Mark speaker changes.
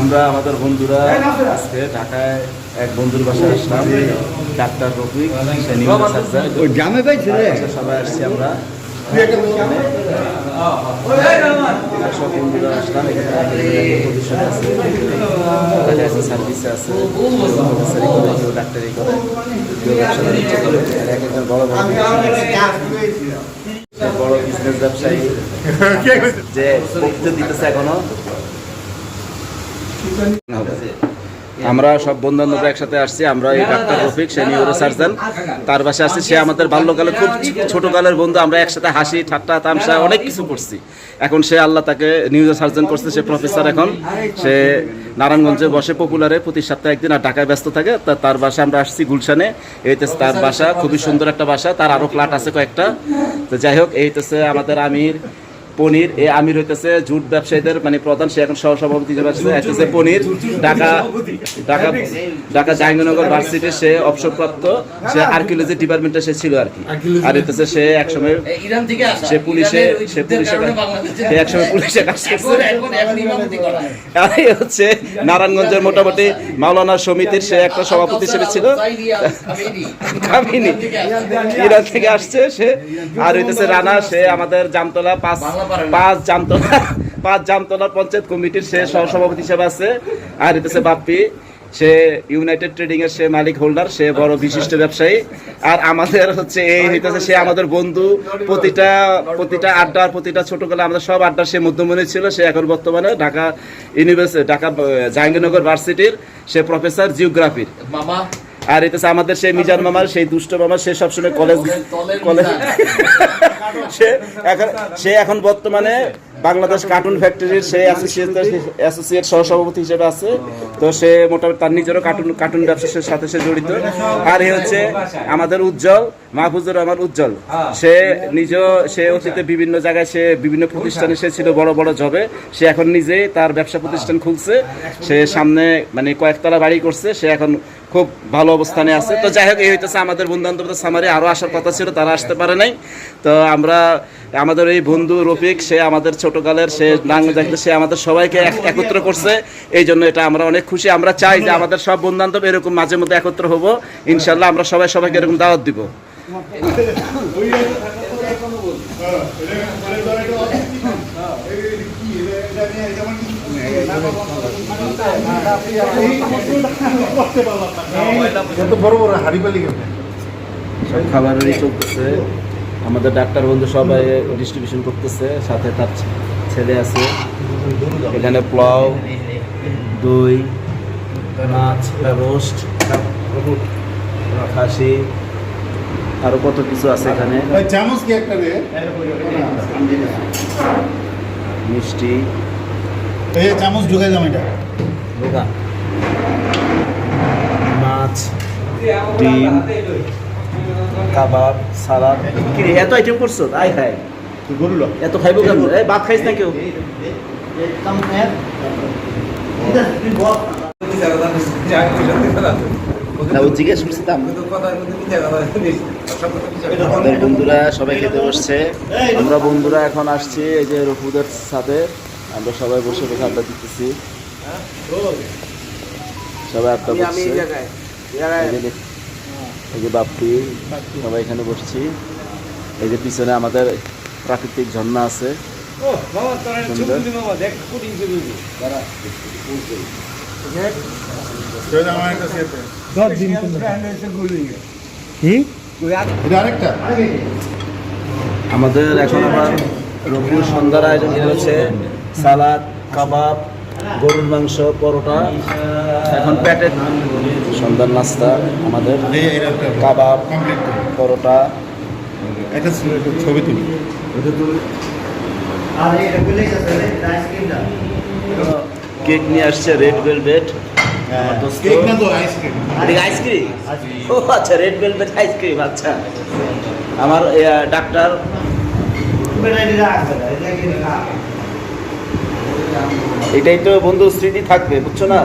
Speaker 1: আমরা আমাদের বন্ধুরা আজকে ঢাকায় এক বন্ধুর বাসায় আসলাম, ডাক্তার রফিক ওই গ্রামে পাইছে সবাই আসছি আমরা সব বন্ধুরা আসলাম। এখানে পজিশনে আছে, সার্ভিসে আছে, ডাক্তারি করে, একজন বড় বড় বিজনেস ব্যবসায়ী যে বক্তব্য দিতেছে এখনো। আমরা সব বন্ধু বান্ধব একসাথে আসছি। আমরা এই ডাক্তার রফিক, সে নিউরো সার্জন, তার বাসায় আসছি। সে আমাদের বাল্যকালে খুব ছোটকালের বন্ধু। আমরা একসাথে হাসি ঠাট্টা তামসা অনেক কিছু করছি। এখন সে আল্লাহ তাকে নিউরো সার্জন করছে, সে প্রফেসর। এখন সে নারায়ণগঞ্জে বসে পপুলারে প্রতি সপ্তাহে একদিন, আর ঢাকায় ব্যস্ত থাকে। তার বাসা আমরা আসছি গুলশানে। এইতেছে তার বাসা, খুবই সুন্দর একটা বাসা। তার আরও ফ্ল্যাট আছে কয়েকটা। তো যাই হোক, এইতেছে আমাদের আমির পনির। এই আমির হইতেছে জুট ব্যবসায়ীদের মানে প্রধান, সে এখন সহসভাপতি হিসেবে আসছে। হইতেছে পনির, ঢাকা জাহাঙ্গীরনগর ভার্সিটির সে অবসরপ্রাপ্ত, সে আর্কিওলজি ডিপার্টমেন্টে সে ছিল আর কি। আর হইতেছে সে একসময় সে পুলিশে একসময় পুলিশে কাজ করছে। আর এই হচ্ছে নারায়ণগঞ্জের মোটামুটি মাওলানা সমিতির সে একটা সভাপতি হিসেবে ছিল। কামিনী ইরান থেকে আসছে সে। আর হইতেছে রানা, সে আমাদের জামতলা পাঁচ জামতলা পঞ্চায়েত কমিটির সে সহসভাপতি হিসেবে আছে। আর হইতেছে বাপ্পি, সে ইউনাইটেড ট্রেডিং এর সে মালিক হোল্ডার, সে বড় বিশিষ্ট ব্যবসায়ী। আর আমাদের হচ্ছে এই হইতেছে সে আমাদের বন্ধু। প্রতিটা আড্ডা, প্রতিটা ছোটবেলা আমাদের সব আড্ডা সে মধ্যমণি ছিল। সে এখন বর্তমানে ঢাকা জাহাঙ্গীরনগর ভার্সিটির সে প্রফেসর জিওগ্রাফির। আর এটা আমাদের সেই মিজান মামার, সেই দুষ্ট মামা, সে সবসময় কলেজ সে এখন বর্তমানে বাংলাদেশ কার্টুন ফ্যাক্টরির সে অ্যাসোসিয়েট সহসভাপতি হিসেবে আছে। তো সে মোটামুটি তার নিজেরও কার্টুন ব্যবসার সাথে সে জড়িত। আর এ হচ্ছে আমাদের উজ্জ্বল, মাহফুজুর রহমান উজ্জ্বল। সে অতীতে বিভিন্ন জায়গায় সে বিভিন্ন প্রতিষ্ঠানে সে ছিল বড় বড় জবে। সে এখন নিজেই তার ব্যবসা প্রতিষ্ঠান খুলছে। সে সামনে মানে কয়েকতলা বাড়ি করছে। সে এখন খুব ভালো অবস্থানে আছে। তো যাই হোক, এই হইতেছে আমাদের বন্ধু বান্ধব সামারি। আরও আসার কথা ছিল, তারা আসতে পারে নাই। তো আমরা আমাদের এই বন্ধু রফিক, সে আমাদের ছোটকালের, সে নাঙ্গজাকে সে আমাদের সবাইকে একত্র করছে। এই জন্য এটা আমরা অনেক খুশি। আমরা চাই যে আমাদের সব বন্ধু বান্ধব এরকম মাঝে মধ্যে একত্র হব। ইনশাল্লাহ আমরা সবাইকে এরকম দাওয়াত দিব। সব খাবারেরই চলতেছে। আমাদের ডাক্তার বন্ধু সবাই ডিস্ট্রিবিউশন করতেছে, সাথে তার ছেলে আছে। এখানে পোলাও, দই, মাছ, রোস্ট, খাসি, আরো কত কিছু আছে এখানে। মিষ্টি,
Speaker 2: চামচ ঢুকে যাবে এটা,
Speaker 1: মাছ, ডিম, কাবাব, সালাদ। কি রে, এত আইটেম করছো? আয় খাই গরুলো এত খাইবো কেন? ভাত খাইস না কেউ? জিজ্ঞেস করছিলাম। আমাদের বন্ধুরা সবাই খেতে বসছে। আমরা বন্ধুরা এখন আসছি এই যে রফুদের সাথে। আমরা সবাই বসে বসে আড্ডা দিতেছি। সবাই আড্ডা বসছে। এই যে বাপ্পি, সবাই এখানে বসছি। এই যে পিছনে আমাদের প্রাকৃতিক ঝর্ণা আছে। আমাদের এখন আবার রফির সন্ধ্যার আয়োজন করেছে। সালাদ, কাবাব, গরুর মাংস, পরোটা। এখন পেটে সন্ধ্যার নাস্তা আমাদের কাবাব, পরোটা।
Speaker 2: একটা ছবি তুলি।
Speaker 1: কেক নিয়ে আসছে, রেড ভেলভেট। আইসক্রিম? ও আচ্ছা, রেড ভেলভেট আইসক্রিম। আচ্ছা, আমার ডাক্তার এটাই তো বন্ধু স্মৃতি থাকবে, বুঝছো না?